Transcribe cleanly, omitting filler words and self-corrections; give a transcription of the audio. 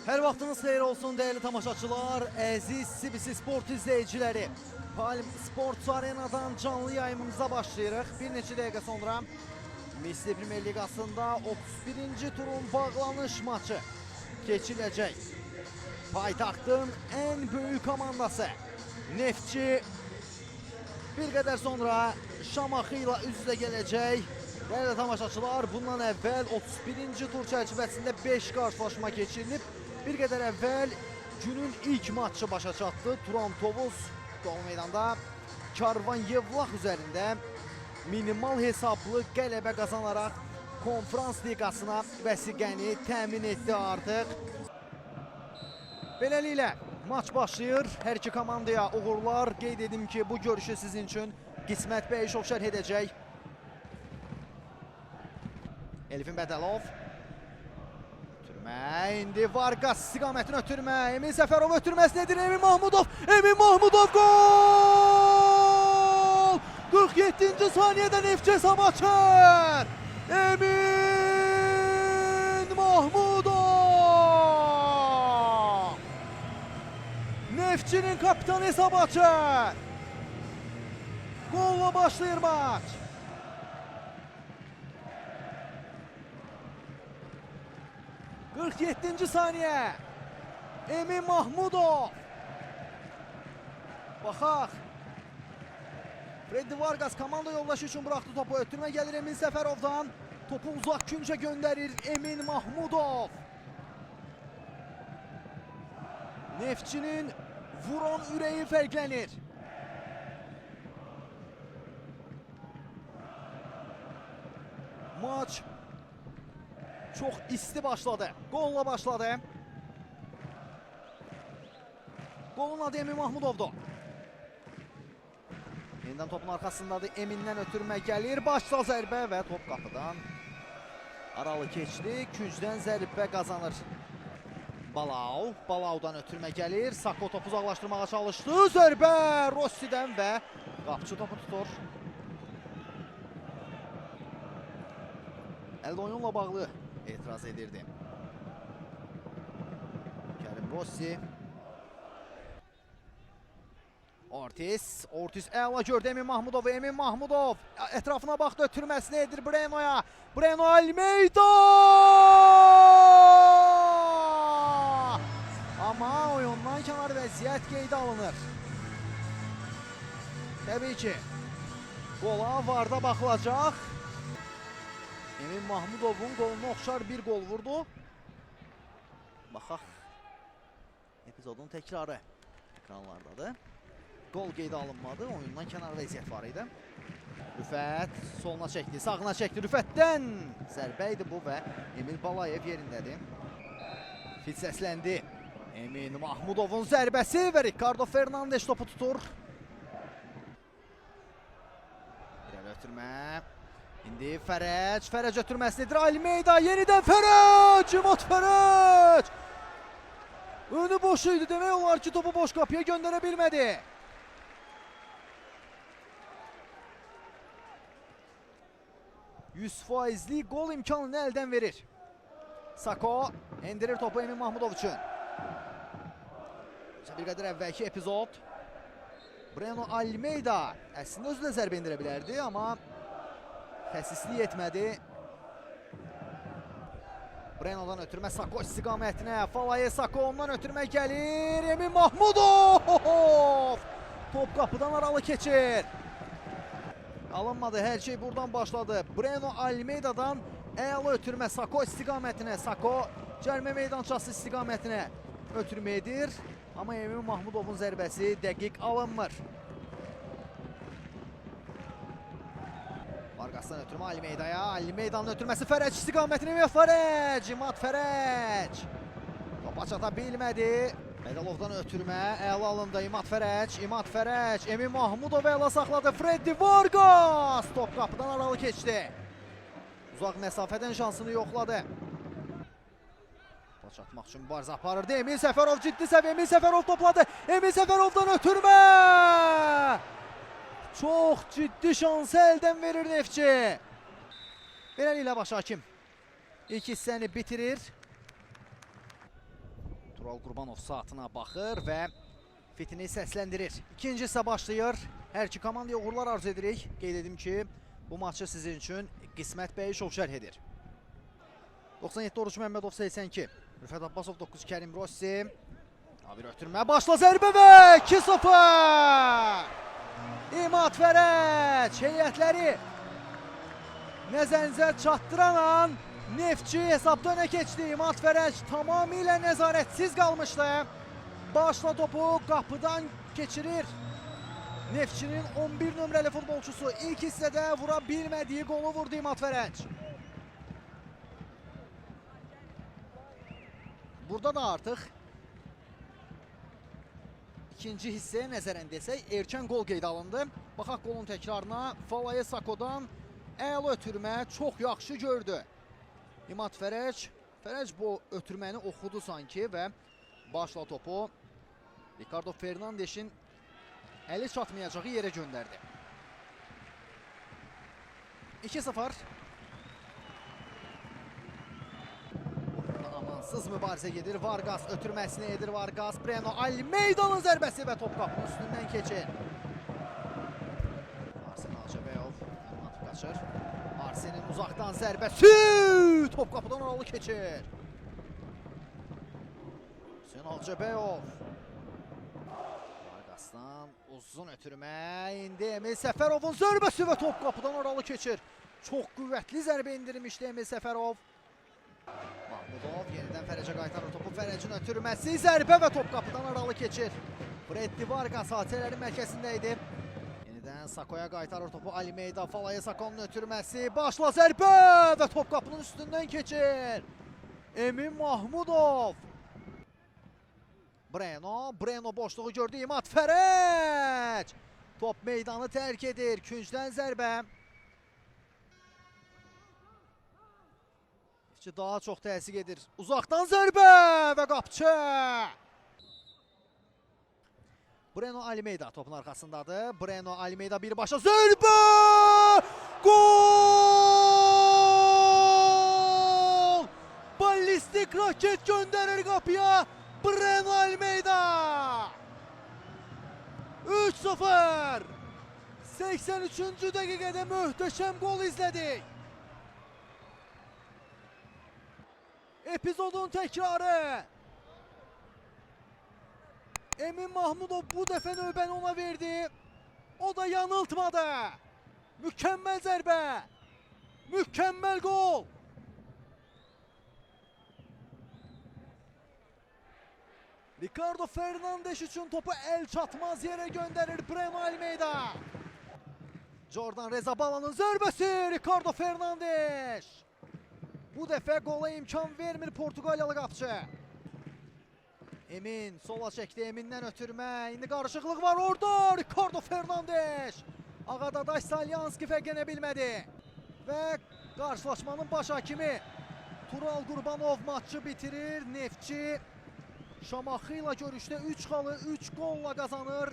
Hər vaxtınız xeyir olsun değerli tamaşaçılar, əziz CBC Sport izleyiciləri. Palm Sports Arena'dan canlı yayımımıza başlayırıq. Bir neçə dəqiqə sonra Misli Premier Ligasında 31. turun bağlanış maçı keçiriləcək. Paytaxtın ən böyük komandası Neftçi bir qədər sonra Şamaxı ilə üz-üzə gələcək. Değerli tamaşaçılar, bundan əvvəl 31. tur çərçivəsində 5 qarşılaşma keçirilib. Bir qədər əvvəl günün ilk maçı başa çatdı. Turan Tovuz dolu meydanda Karvan Yevlax üzərində minimal hesablı qələbə qazanaraq Konferans Liqasına vəsiqəni təmin etdi artıq. Beləliklə maç başlayır. Hər iki komandaya uğurlar. Qeyd edim ki, bu görüşü sizin üçün Qismət Bəyişov şərh edəcək. Elifin Bədəlov. Ötürmə, indi Vargas istiqamətini ötürmə. Emin Səfərov ötürməsinidir. Emin Mahmudov. Emin Mahmudov gol! 47-ci saniyədə Neftçi hesab açır. Emin Mahmudov! Neftçinin kapitanı hesab açır. Golla başlayır maç. ...47. saniye. Emin Mahmudov. Baxaq. Freddy Vargas komanda yoldaşı üçün bıraxdı topu. Ötürmə gəlir Emin Səfərovdan. Topu uzaq küncə göndərir Emin Mahmudov. Neftçinin vuran ürəyi fərqlənir. Maç çok isti başladı. Golla başladı. Golun adı Emin Mahmudov'du. Yeniden topun arkasındadır. Emin'den ötürmə gəlir. Başla zərbə və top qapıdan aralı keçdi. Küncdən zərbə qazanır Balau. Balau'dan ötürmə gəlir. Sako topu uzaqlaşdırmağa çalışdı. Zərbə Rossi'dən və qapçı topu tutur. Elde oyunla bağlı etiraz edirdi. Kerim Rossi. Ortiz əla gördü Emin Mahmudov. Emin Mahmudov etrafına baxdı, ötürməsini edir Breno'ya. Breno Almeida! Ama oyundan kənar vəziyyət qeydə alınır. Təbii ki, qola varda baxılacaq. Emin Mahmudov'un goluna oxşar bir gol vurdu. Baxaq. Epizodun təkrarı ekranlardadır. Gol qeydə alınmadı. Oyundan kənar vəziyyət var idi. Rüfət soluna çəkdi, sağına çəkdi. Rüfətdən zərbə idi bu və Emil Balayev yerindədir. Fit səsləndi. Emin Mahmudov'un zərbəsi və Ricardo Fernandes topu tutur. İrəli ötürmə. İndi Fərəc ötürməsinidir. Almeida yeniden Fərəc! İmad Fərəc! Önü boş idi. Demək olar ki, topu boş qapıya göndərə bilmədi. %100'li gol imkanını əldən verir. Sako endirir topu Emin Mahmudov üçün. Bir qədər əvvəlki epizod. Breno Almeida əslində özü də zərbə indirə bilərdi, amma xəsislik etmədi. Breno'dan ötürmə Sako istiqamətinə. Falaye Sako ondan ötürmə gəlir. Emin Mahmudov! Top qapıdan aralı keçir. Alınmadı. Hər şey buradan başladı. Breno Almeida'dan əla ötürmə Sako istiqamətinə. Sako cərimə meydançası istiqamətinə ötürmə edir. Amma Emin Mahmudov'un zərbəsi dəqiq alınmır. Vargas'dan ötürmə Almeida'ya. Almeida'nın ötürməsi Fərəc istiqamətini və Fərəc. İmad Fərəc. Topa çata bilmədi. Bədəlovdan ötürmə. Əla alındı İmad Fərəc. İmad Fərəc. Emin Mahmudov əla saxladı. Freddy Vargas. Top qapıdan aralı keçdi. Uzaq məsafədən şansını yoxladı. Topa çatmaq üçün mübarizə aparırdı. Emin Səfərov ciddi səviyyə. Emin Səfərov topladı. Emin Səfərovdan ötürmə. Çok ciddi şansı əldən verir Neftçi. Beləliklə baş hakim İlk hissəni bitirir. Tural Qurbanov saatına baxır və fitini səsləndirir. İkinci isə başlayır. Hər iki komandaya uğurlar arzu edirik. Qeyd edim ki, bu maçı sizin üçün Qismət bəy şov şərh edir. 97 Oruç Məmmədov 82. Rüfət Abbasov 9. Kərim Rossi. Bir ötürmə başla zərbə və 2-0. İmad Fərəc heyətləri nəzərinizə çatdıran an Neftçi hesabda öne keçdi. İmad Fərəc tamamilə nəzarətsiz qalmışdı. Başla topu qapıdan keçirir. Neftçinin 11 nömrəli futbolçusu ilk hissədə vura bilmədiyi qolu vurdu İmad Fərəc. Burada da artıq ikinci hissəyə nəzərən desək, erkən qol qeyd alındı. Baxaq qolun təkrarına. Falaye Sako'dan əla ötürmə çox yaxşı gördü İmad Fərəc. Fərəc bu ötürməni oxudu sanki və başla topu Ricardo Fernandes'in əli çatmayacağı yerə göndərdi. 2-0. Amansız mübarizə gedir. Vargas ötürməsini edir. Vargas, Breno Almeida'nın zərbəsi və top qapının üstündən keçir. Arsen Alcabeyov qaçır. Arsen'in uzaqdan zərbəsi top qapıdan aralı keçir. Arsen Alcabeyov. Vargas'dan uzun ötürmə. İndi Emil Səfərovun zərbəsi və top qapıdan aralı keçir. Çox qüvvətli zərbə indirmişdi Emil Səfərov. Mahmudov yenidən Fərəcə qaytarır topu. Fərəcin ötürməsi, zərbə və top qapıdan aralı keçir. Freddi Vargas hadisələrin mərkəzində idi. Yenidən Sako'ya qaytarır topu. Almeida, Falaye Sako'nun ötürməsi. Başla zərbə və top qapının üstündən keçir. Emin Mahmudov. Breno boşluğu gördü. İmad Fərəc. Top meydanı tərk edir. Küncdən zərbə. Daha çox təsiq edir. Uzaqdan zərbə və qapçı. Breno Almeida topun arxasındadır. Breno Almeida birbaşa zərbə! Gol! Ballistik raket göndərir qapıya. Breno Almeida. 3-0. 83-cü dəqiqədə möhtəşəm gol izlədik. Epizodun təkrarı. Emin Mahmudov bu dəfə növbəni ona verdi. O da yanıltmadı. Mükəmməl zərbə. Mükəmməl gol. Ricardo Fernandes üçün topu el çatmaz yerə göndərir Breno Almeida. Jordan Rezabala'nın zərbəsi. Ricardo Fernandes. Bu dəfə qola imkan vermir Portuqaliyalı qapçı. Emin sola çəkdi. Emindən ötürmə. İndi qarışıqlıq var orada. Ricardo Fernandes. Ağadaş Salyanski fərqlənə bilmədi. Və qarşılaşmanın baş hakimi Tural Qurbanov maçı bitirir. Neftçi Şamaxı ilə görüşdə 3 xalı 3 qolla qazanır.